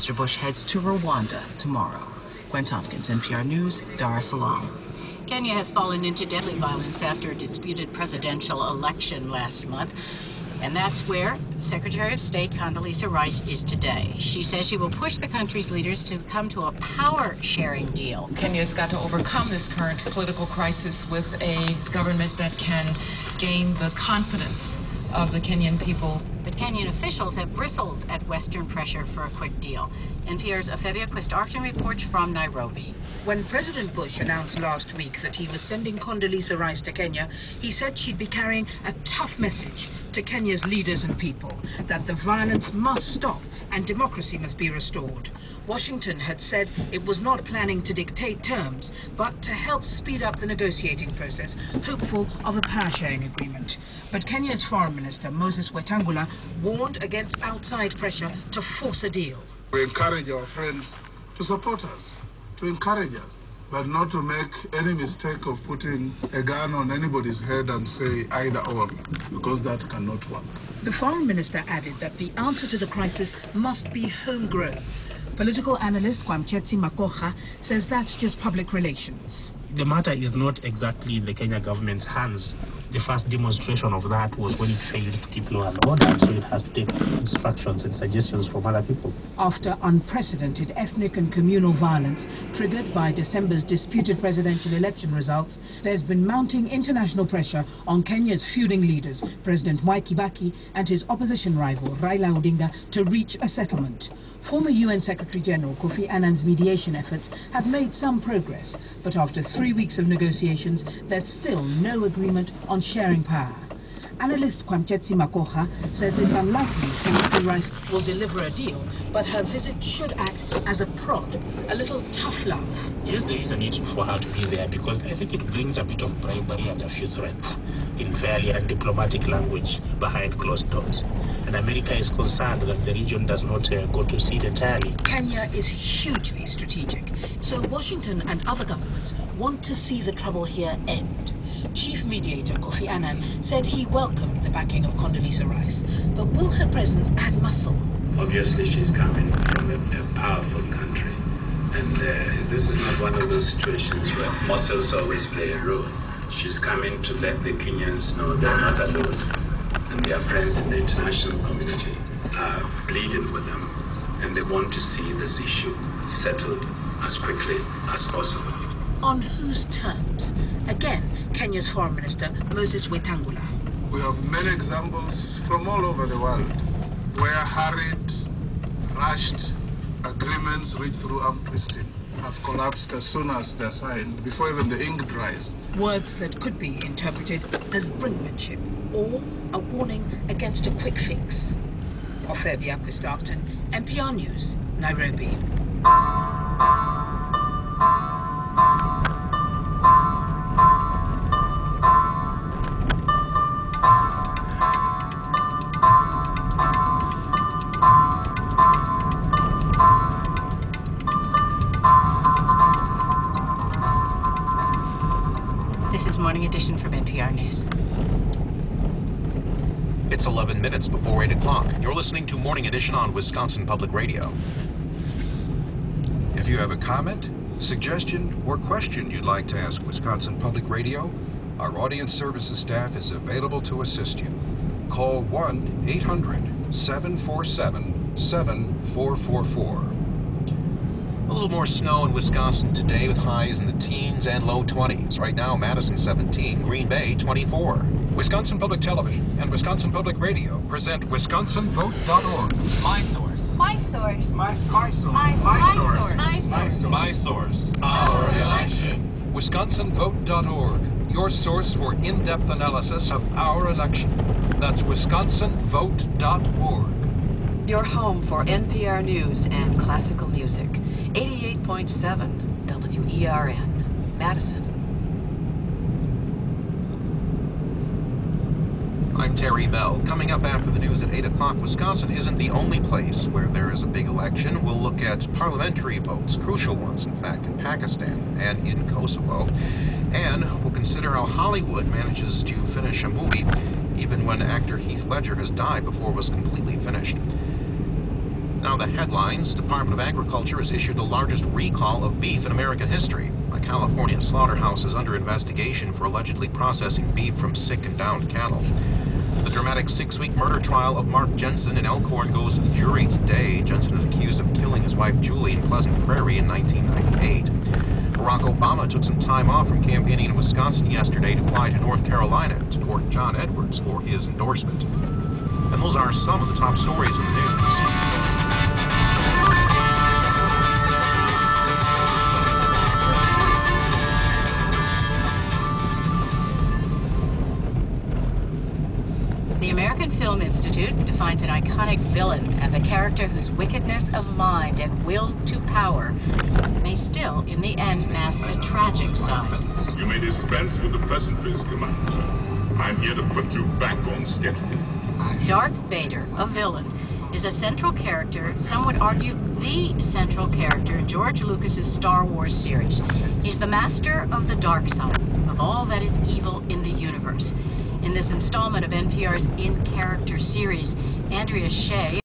Mr. Bush heads to Rwanda tomorrow. Gwen Tompkins, NPR News, Dar es Salaam. Kenya has fallen into deadly violence after a disputed presidential election last month. And that's where Secretary of State Condoleezza Rice is today. She says she will push the country's leaders to come to a power-sharing deal. Kenya's got to overcome this current political crisis with a government that can gain the confidence of the Kenyan people. But Kenyan officials have bristled at Western pressure for a quick deal. NPR's Afebia Quist-Arton reports from Nairobi. When President Bush announced last week that he was sending Condoleezza Rice to Kenya, he said she'd be carrying a tough message to Kenya's leaders and people, that the violence must stop and democracy must be restored. Washington had said it was not planning to dictate terms, but to help speed up the negotiating process, hopeful of a power-sharing agreement. But Kenya's Foreign Minister, Moses Wetangula, warned against outside pressure to force a deal. We encourage our friends to support us, to encourage us, but not to make any mistake of putting a gun on anybody's head and say either or, because that cannot work. The Foreign Minister added that the answer to the crisis must be homegrown. Political analyst Kwamchetsi Makoha says that's just public relations. The matter is not exactly in the Kenya government's hands. The first demonstration of that was when it failed to keep law and order, so it has to take instructions and suggestions from other people. After unprecedented ethnic and communal violence triggered by December's disputed presidential election results, there's been mounting international pressure on Kenya's feuding leaders, President Mwai Kibaki and his opposition rival Raila Odinga, to reach a settlement. Former UN Secretary-General Kofi Annan's mediation efforts have made some progress, but after 3 weeks of negotiations, there's still no agreement on sharing power. Analyst Kwamchetsi Makoha says it's unlikely Secretary Rice will deliver a deal, but her visit should act as a prod, a little tough love. Yes, there is a need for her to be there because I think it brings a bit of bribery and a few threats in fairly and diplomatic language behind closed doors. And America is concerned that the region does not go to seed entirely. Kenya is hugely strategic, so Washington and other governments want to see the trouble here end. Chief mediator Kofi Annan said he welcomed the backing of Condoleezza Rice, but will her presence add muscle? Obviously, she's coming from a powerful country, and this is not one of those situations where muscles always play a role. She's coming to let the Kenyans know they're not alone, and their friends in the international community are pleading with them, and they want to see this issue settled as quickly as possible. On whose terms? Again, Kenya's Foreign Minister, Moses Wetangula. We have many examples from all over the world where hurried, rushed agreements reached through amnesty have collapsed as soon as they're signed, before even the ink dries. Words that could be interpreted as brinkmanship or a warning against a quick fix. Afebia Quist-Arton, NPR News, Nairobi. This is Morning Edition from NPR News. It's 11 minutes before 8 o'clock. You're listening to Morning Edition on Wisconsin Public Radio. If you have a comment, suggestion, or question you'd like to ask Wisconsin Public Radio, our audience services staff is available to assist you. Call 1-800-747-7444. A little more snow in Wisconsin today with highs in the teens and low 20s. Right now, Madison 17, Green Bay 24. Wisconsin Public Television and Wisconsin Public Radio present WisconsinVote.org. My source. My source. My source. My source. My source. My source. Our election. WisconsinVote.org. Your source for in-depth analysis of our election. That's WisconsinVote.org. Your home for NPR News and classical music. 88.7 WERN, Madison. I'm Terry Bell. Coming up after the news at 8 o'clock, Wisconsin isn't the only place where there is a big election. We'll look at parliamentary votes, crucial ones, in fact, in Pakistan and in Kosovo. And we'll consider how Hollywood manages to finish a movie even when actor Heath Ledger has died before it was completely finished. Now the headlines: Department of Agriculture has issued the largest recall of beef in American history. A California slaughterhouse is under investigation for allegedly processing beef from sick and downed cattle. The dramatic 6-week murder trial of Mark Jensen in Elkhorn goes to the jury today. Jensen is accused of killing his wife Julie in Pleasant Prairie in 1998. Barack Obama took some time off from campaigning in Wisconsin yesterday to fly to North Carolina to court John Edwards for his endorsement. And those are some of the top stories in the news. The American Film Institute defines an iconic villain as a character whose wickedness of mind and will to power may still, in the end, mask a tragic side. You may dispense with the pleasantries, Commander. I'm here to put you back on schedule. Darth Vader, a villain, is a central character, some would argue the central character in George Lucas's Star Wars series. He's the master of the dark side, of all that is evil in the universe. In this installment of NPR's In Character series, Andrea Shea